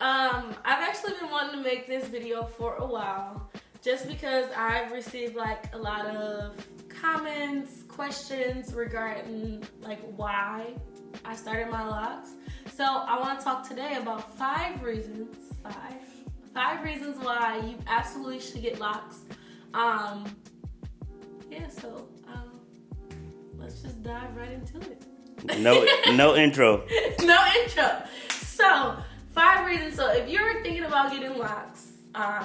I've actually been wanting to make this video for a while, just because I've received like a lot of comments, questions regarding like why I started my locks. So I want to talk today about five reasons why you absolutely should get locks. Let's just dive right into it. No intro. No intro. So, 5 reasons. So, if you're thinking about getting locks,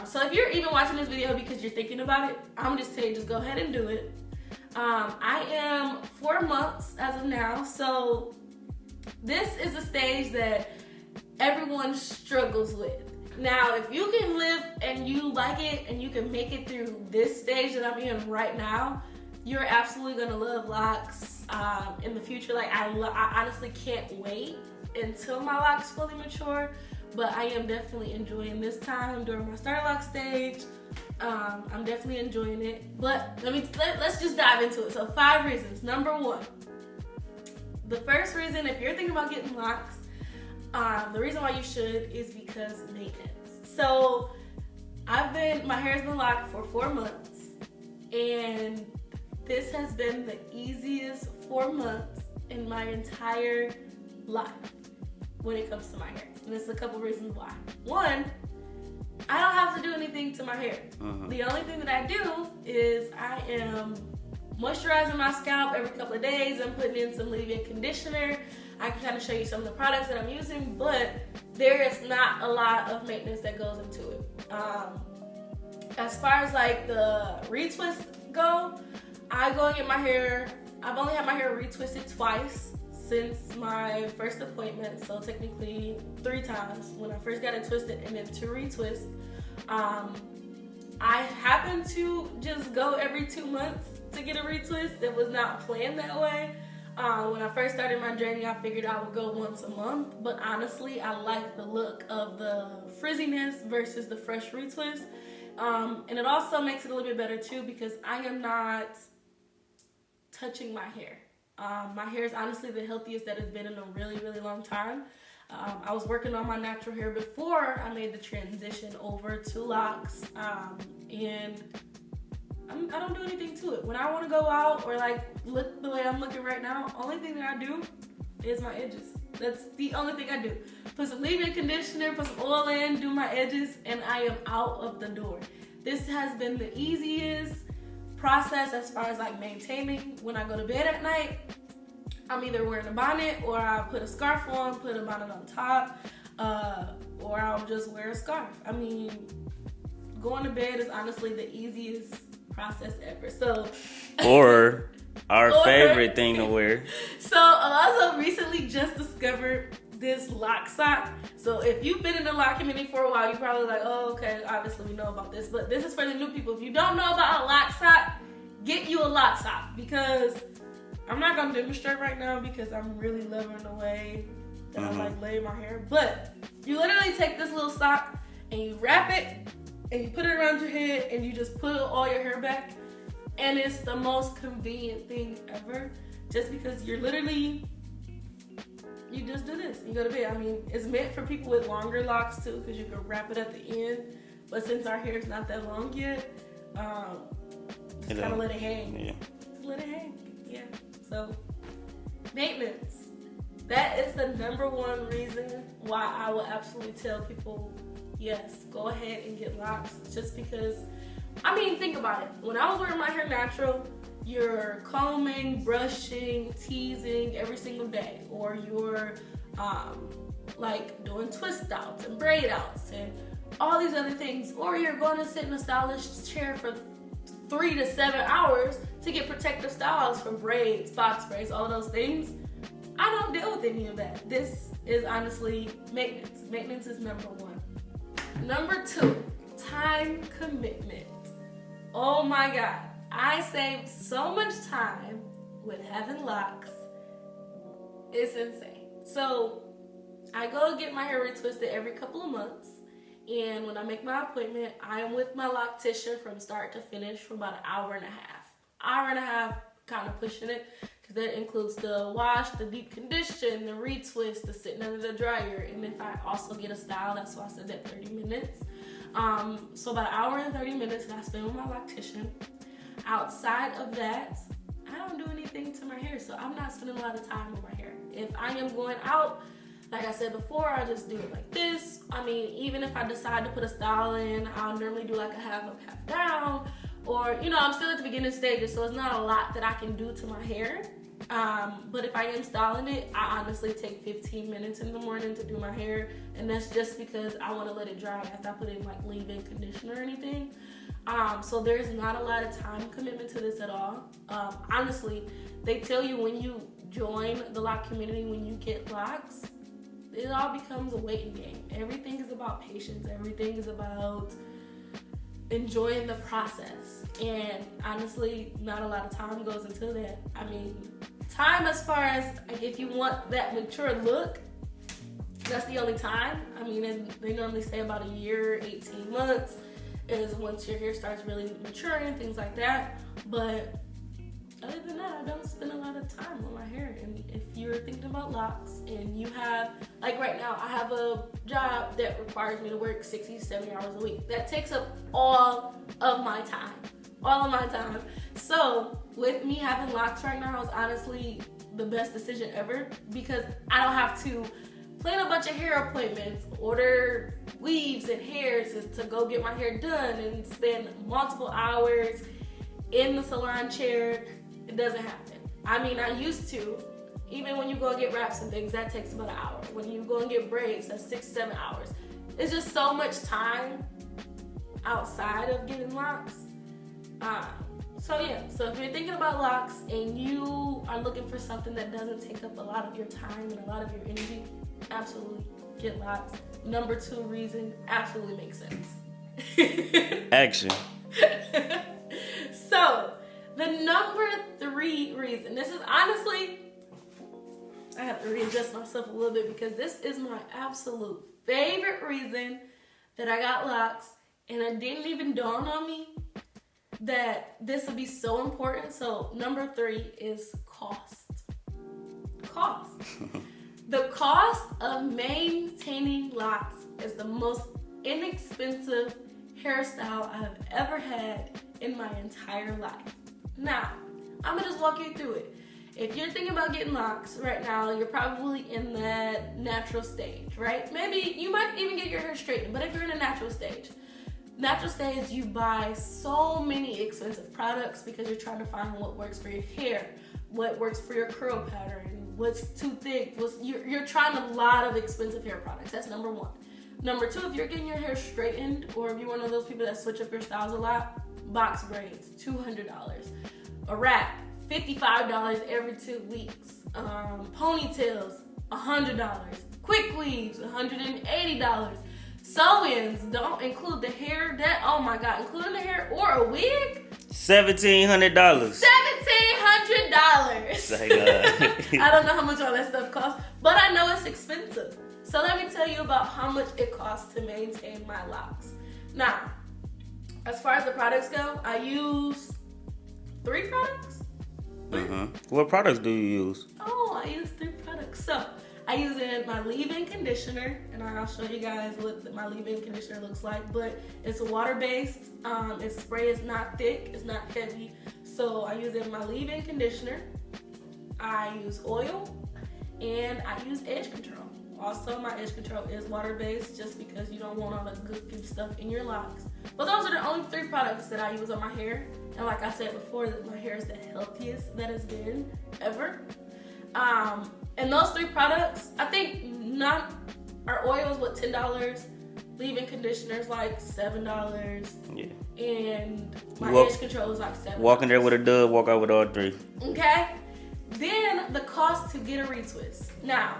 so if you're even watching this video because you're thinking about it, I'm just saying, just go ahead and do it. I am 4 months as of now, so this is a stage that everyone struggles with. Now, if you can live and you like it and you can make it through this stage that I'm in right now, you're absolutely gonna love locks in the future. Like I honestly can't wait until my locks fully mature, but I am definitely enjoying this time during my start lock stage. I'm definitely enjoying it. But let's just dive into it. So 5 reasons. Number 1, the first reason, if you're thinking about getting locks, the reason why you should is because maintenance. So my hair has been locked for 4 months, and this has been the easiest 4 months in my entire life when it comes to my hair. And there's a couple reasons why. 1, I don't have to do anything to my hair. The only thing that I do is I am moisturizing my scalp every couple of days. I'm putting in some leave-in conditioner. I can kind of show you some of the products that I'm using, but there is not a lot of maintenance that goes into it. As far as like the retwist go, I go and get my hair. I've only had my hair retwisted twice since my first appointment, so technically 3 times. When I first got it twisted and then 2 retwists. I happen to just go every 2 months to get a retwist. It was not planned that way. When I first started my journey, I figured I would go once a month, but honestly, I like the look of the frizziness versus the fresh retwist. And it also makes it a little bit better too because I am not touching my hair. My hair is honestly the healthiest that it's been in a really, really long time. I was working on my natural hair before I made the transition over to locks, and I don't do anything to it. When I want to go out or like look the way I'm looking right now, only thing that I do is my edges. That's the only thing I do. Put some leave-in conditioner, put some oil in, do my edges, and I am out of the door. This has been the easiest process as far as like maintaining. When I go to bed at night, I'm either wearing a bonnet or I'll put a scarf on, put a bonnet on top, or I'll just wear a scarf. I mean, going to bed is honestly the easiest process ever. So, or our favorite thing to wear. So I also recently just discovered this lock sock. So if you've been in the lock community for a while, you're probably like, oh, okay, obviously we know about this. But this is for the new people. If you don't know about a lock sock, get you a lock sock, because I'm not gonna demonstrate right now because I'm really loving the way that I like lay my hair. But you literally take this little sock and you wrap it and you put it around your head and you just put all your hair back, and it's the most convenient thing ever. Just because you just do this, you go to bed. I mean, it's meant for people with longer locks too, because you can wrap it at the end. But since our hair is not that long yet, just kind of let it hang. Yeah. Just let it hang. Yeah. So, maintenance. That is the number 1 reason why I will absolutely tell people, yes, go ahead and get locks. Just because, I mean, think about it. When I was wearing my hair natural, you're combing, brushing, teasing every single day, or you're like doing twist outs and braid outs and all these other things, or you're going to sit in a stylish chair for 3 to 7 hours to get protective styles for braids, box braids, all those things. I don't deal with any of that. This is honestly maintenance. Maintenance is number 1. Number 2, time commitment. Oh my God. I saved so much time with having locks. It's insane. So I go get my hair retwisted every couple of months. And when I make my appointment, I am with my loctician from start to finish for about an hour and a half. Hour and a half, kind of pushing it, That includes the wash, the deep condition, the retwist, the sitting under the dryer. And if I also get a style, that's why I said that 30 minutes. So about an hour and 30 minutes that I spend with my loctician. Outside of that, I don't do anything to my hair, so I'm not spending a lot of time with my hair. If I am going out, like I said before, I just do it like this. I mean, even if I decide to put a style in, I'll normally do like a half up, half down. Or, you know, I'm still at the beginning stages, so it's not a lot that I can do to my hair. But if I am styling it, I honestly take 15 minutes in the morning to do my hair. And that's just because I want to let it dry after I put in like leave-in conditioner or anything. So there's not a lot of time commitment to this at all. Honestly, they tell you when you join the lock community, when you get locks, it all becomes a waiting game. Everything is about patience. Everything is about enjoying the process. And honestly, not a lot of time goes into that. I mean, time as far as like, if you want that mature look, that's the only time. I mean, they normally say about a year, 18 months is once your hair starts really maturing, things like that. But other than that, I don't spend a lot of time on my hair. And if you're thinking about locks and you have, like right now, I have a job that requires me to work 60, 70 hours a week. That takes up all of my time. So with me having locks right now is honestly the best decision ever because I don't have to plan a bunch of hair appointments, order weaves and hairs to go get my hair done and spend multiple hours in the salon chair. It doesn't happen. I mean, I used to. Even when you go and get wraps and things, that takes about an hour. When you go and get braids, that's 6-7 hours. It's just so much time outside of getting locks. So if you're thinking about locks and you are looking for something that doesn't take up a lot of your time and a lot of your energy, absolutely get locks. Number 2 reason absolutely makes sense. Action. So, the number 3 reason, this is honestly, I have to readjust myself a little bit because this is my absolute favorite reason that I got locks, and it didn't even dawn on me that this would be so important. So number 3 is cost. The cost of maintaining locks is the most inexpensive hairstyle I've ever had in my entire life. Now, I'm gonna just walk you through it. If you're thinking about getting locks right now, you're probably in that natural stage, right? Maybe you might even get your hair straightened, but if you're in a natural stage, you buy so many expensive products because you're trying to find what works for your hair, what works for your curl pattern, what's too thick, you're trying a lot of expensive hair products. That's number 1. Number 2, if you're getting your hair straightened or if you're one of those people that switch up your styles a lot, box braids, $200. A wrap, $55 every 2 weeks. Ponytails, $100. Quick weaves, $180. Sew-ins, don't include the hair. Oh my God, including the hair or a wig? $1,700. $1,700. I don't know how much all that stuff costs, but I know it's expensive. So let me tell you about how much it costs to maintain my locks. Now, as far as the products go, I use 3 products. What products do you use? I use 3 products. So I use my leave-in conditioner, and I'll show you guys what my leave-in conditioner looks like. But it's water-based. Its spray is not thick. It's not heavy. So I use my leave-in conditioner. I use oil, and I use edge control. Also, my edge control is water-based just because you don't want all the good stuff in your locks. But those are the only 3 products that I use on my hair. And like I said before, that my hair is the healthiest that it's been ever. And those 3 products, I think our oil is $10. Leave-in conditioner is like $7. Yeah. And my edge control is like $7. Walk in there with a dub, walk out with all 3. Okay? Then the cost to get a retwist. Now,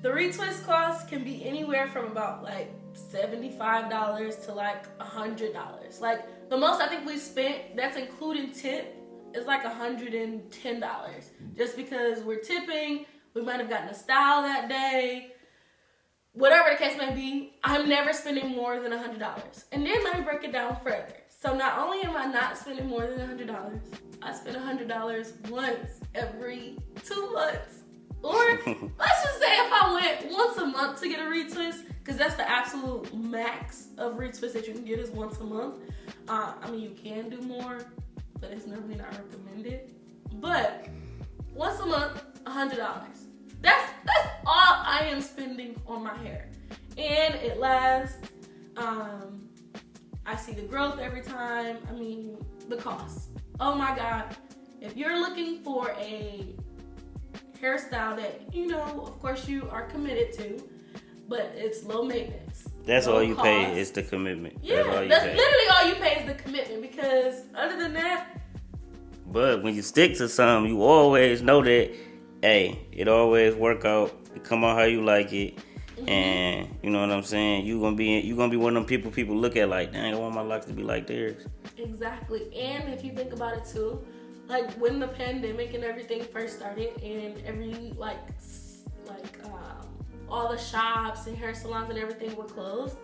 the retwist cost can be anywhere from about like $75 to like $100. Like the most I think we spent, that's including tip, is like $110. Just because we're tipping, we might have gotten a style that day. Whatever the case may be, I'm never spending more than $100. And then let me break it down further. So not only am I not spending more than $100, I spend $100 once every 2 months. Or let's just say if I went once a month to get a retwist, because that's the absolute max of retwist that you can get is once a month. I mean, you can do more, but it's normally not recommended. But once a month, $100. That's all I am spending on my hair, and it lasts. I see the growth every time. I mean, the cost. Oh my God! If you're looking for a hairstyle that, you know, of course you are committed to, but it's low maintenance. That's low all you cost. pay is the commitment. Yeah, that's literally all you pay is the commitment, because other than that. But when you stick to something, you always know that, hey, it always work out. It come out how you like it. Mm-hmm. And you know what I'm saying? You gonna be one of them people look at like, dang, I want my locks to be like theirs. Exactly. And if you think about it too, like when the pandemic and everything first started, and every all the shops and hair salons and everything were closed,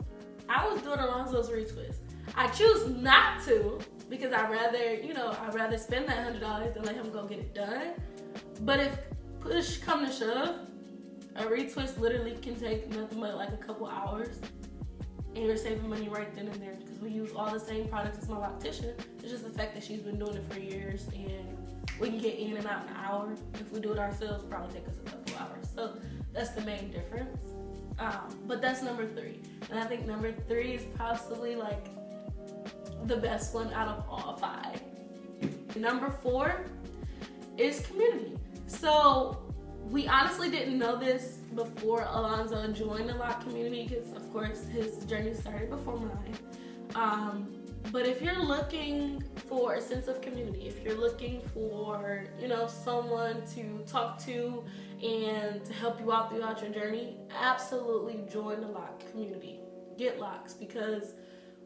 I was doing Alonzo's retwists. I choose not to, because I'd rather spend that $100 than let him go get it done. But if push come to shove, a retwist literally can take nothing but like a couple hours, and you're saving money right then and there, because we use all the same products as my loctician. It's just the fact that she's been doing it for years, and we can get in and out in an hour. If we do it ourselves, it'll probably take us a couple hours. So that's the main difference. But that's number 3. And I think number 3 is possibly like the best one out of all 5. Number 4 is community. So we honestly didn't know this before Alonzo joined the Loc community, because of course his journey started before mine. But if you're looking for a sense of community, if you're looking for, you know, someone to talk to and to help you out throughout your journey, absolutely join the Loc community. Get Locs, because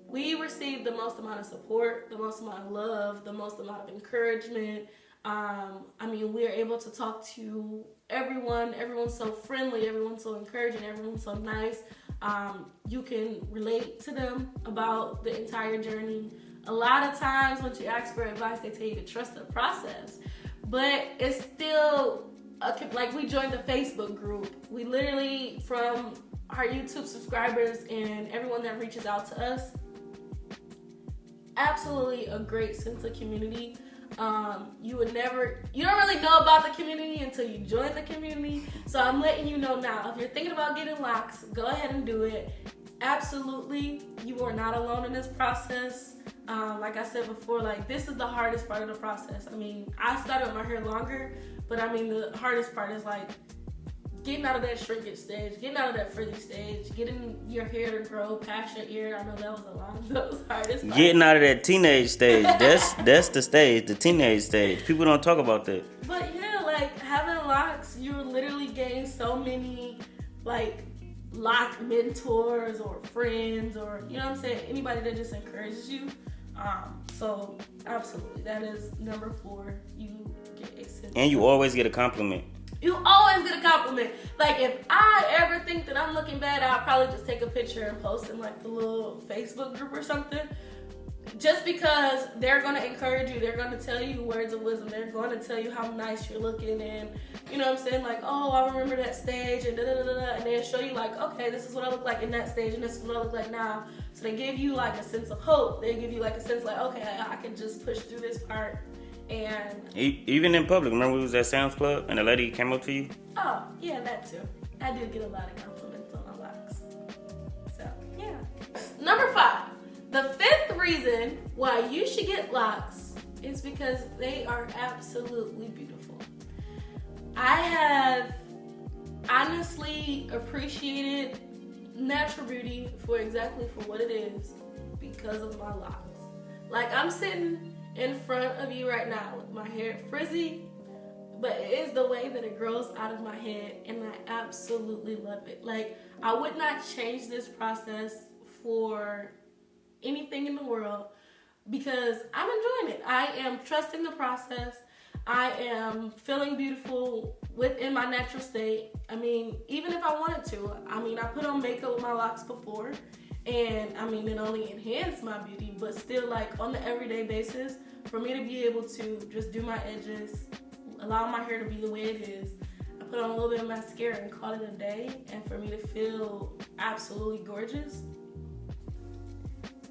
we receive the most amount of support, the most amount of love, the most amount of encouragement. I mean, we're able to talk to everyone. Everyone's so friendly. Everyone's so encouraging. Everyone's so nice. You can relate to them about the entire journey. A lot of times once you ask for advice, they tell you to trust the process. But it's still, like, we joined the Facebook group. We literally, from our YouTube subscribers and everyone that reaches out to us, absolutely a great sense of community. You don't really know about the community until you join the community. So I'm letting you know now, if you're thinking about getting locks, go ahead and do it. Absolutely, you are not alone in this process. Like I said before, like, this is the hardest part of the process. I mean, I started with my hair longer, but I mean, the hardest part is like getting out of that shrinkage stage, getting out of that frizzy stage, getting your hair to grow past your ear. I know that was a lot of those hardest parts. Getting out of that teenage stage, that's the stage, the teenage stage. People don't talk about that. But yeah, like, having locks, you literally gain so many, like, lock mentors or friends, or, you know what I'm saying, anybody that just encourages you. So absolutely, that is number 4. You get a sense. And you always get a compliment. You always get a compliment. Like, if I ever think that I'm looking bad, I'll probably just take a picture and post in like the little Facebook group or something. Just because they're going to encourage you. They're going to tell you words of wisdom. They're going to tell you how nice you're looking, and, you know what I'm saying, like, oh, I remember that stage, and da-da-da-da-da, and they'll show you, like, okay, this is what I look like in that stage, and this is what I look like now. So they give you, like, a sense of hope. They give you, like, a sense, like, okay, I can just push through this part. And even in public, remember we was at Sam's Club and the lady came up to you? Oh, yeah, that too. I did get a lot of compliments on my locks. So, yeah. Number 5. The 5th reason why you should get locks is because they are absolutely beautiful. I have honestly appreciated natural beauty for what it is because of my locks. Like, I'm sitting in front of you right now with my hair frizzy, but it is the way that it grows out of my head, and I absolutely love it. Like, I would not change this process for anything in the world, because I'm enjoying it. I am trusting the process. I am feeling beautiful within my natural state. I mean, even if I wanted to, I mean, I put on makeup with my locks before, And I mean, it only enhanced my beauty, but still, like, on the everyday basis, for me to be able to just do my edges, allow my hair to be the way it is, I put on a little bit of mascara and call it a day, and for me to feel absolutely gorgeous,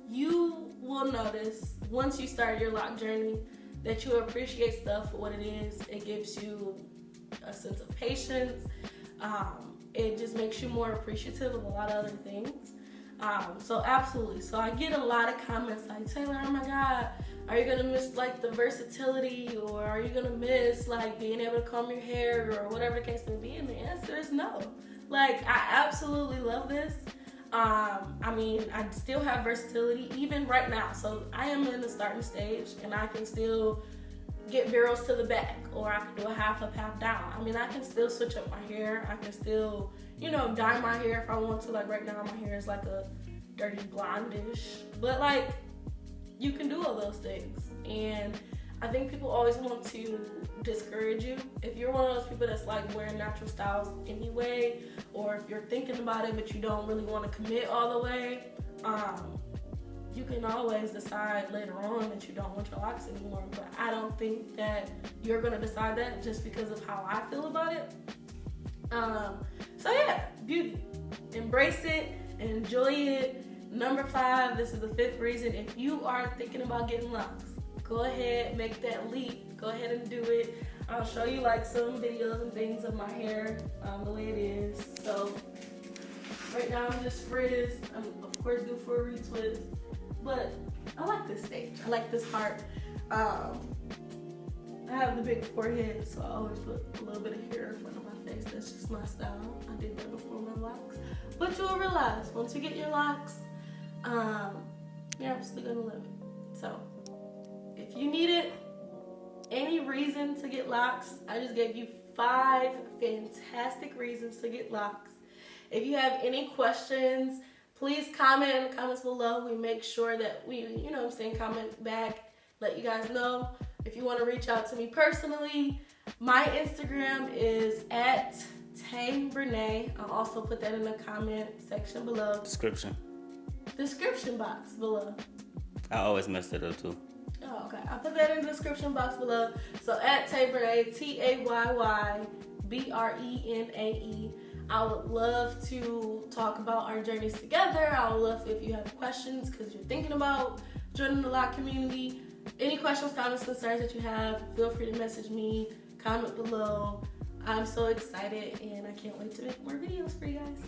you will notice once you start your lock journey that you appreciate stuff for what it is. It gives you a sense of patience. It just makes you more appreciative of a lot of other things. So absolutely. So I get a lot of comments like, Taylor, oh my God, are you gonna miss like the versatility, or are you gonna miss like being able to comb your hair, or whatever the case may be? And the answer is no. Like, I absolutely love this. I mean, I still have versatility even right now. So I am in the starting stage, and I can still get barrels to the back, or I can do a half up, half down. I mean, I can still switch up my hair. I can still, dye my hair if I want to. Like right now, my hair is like a dirty blondish, but like, you can do all those things. And I think people always want to discourage you. If you're one of those people that's like wearing natural styles anyway, or if you're thinking about it but you don't really want to commit all the way, you can always decide later on that you don't want your locks anymore. But I don't think that you're gonna decide that just because of how I feel about it. So yeah, beauty. Embrace it, enjoy it. Number 5, this is the 5th reason. If you are thinking about getting locks, go ahead, make that leap. Go ahead and do it. I'll show you like some videos and things of my hair, the way it is. So right now I'm just frizzed. I'm of course due for a retwist, but I like this stage. I like this part. I have the big forehead, so I always put a little bit of hair in front of my face. That's just my style. I did that before my locks. But you'll realize once you get your locks, you're absolutely gonna love it. So if you needed any reason to get locks, I just gave you 5 fantastic reasons to get locks. If you have any questions, please comment in the comments below. We make sure that we, comment back, let you guys know. If you want to reach out to me personally, my Instagram is at @TayBrenee. I'll also put that in the comment section below. Description box below. I always mess that up too. Oh, okay. I'll put that in the description box below. So at @TayBrenee, TayBrenee. I would love to talk about our journeys together. I would love if you have questions because you're thinking about joining the lock community. Any questions, comments, concerns that you have, feel free to message me, comment below. I'm so excited, and I can't wait to make more videos for you guys.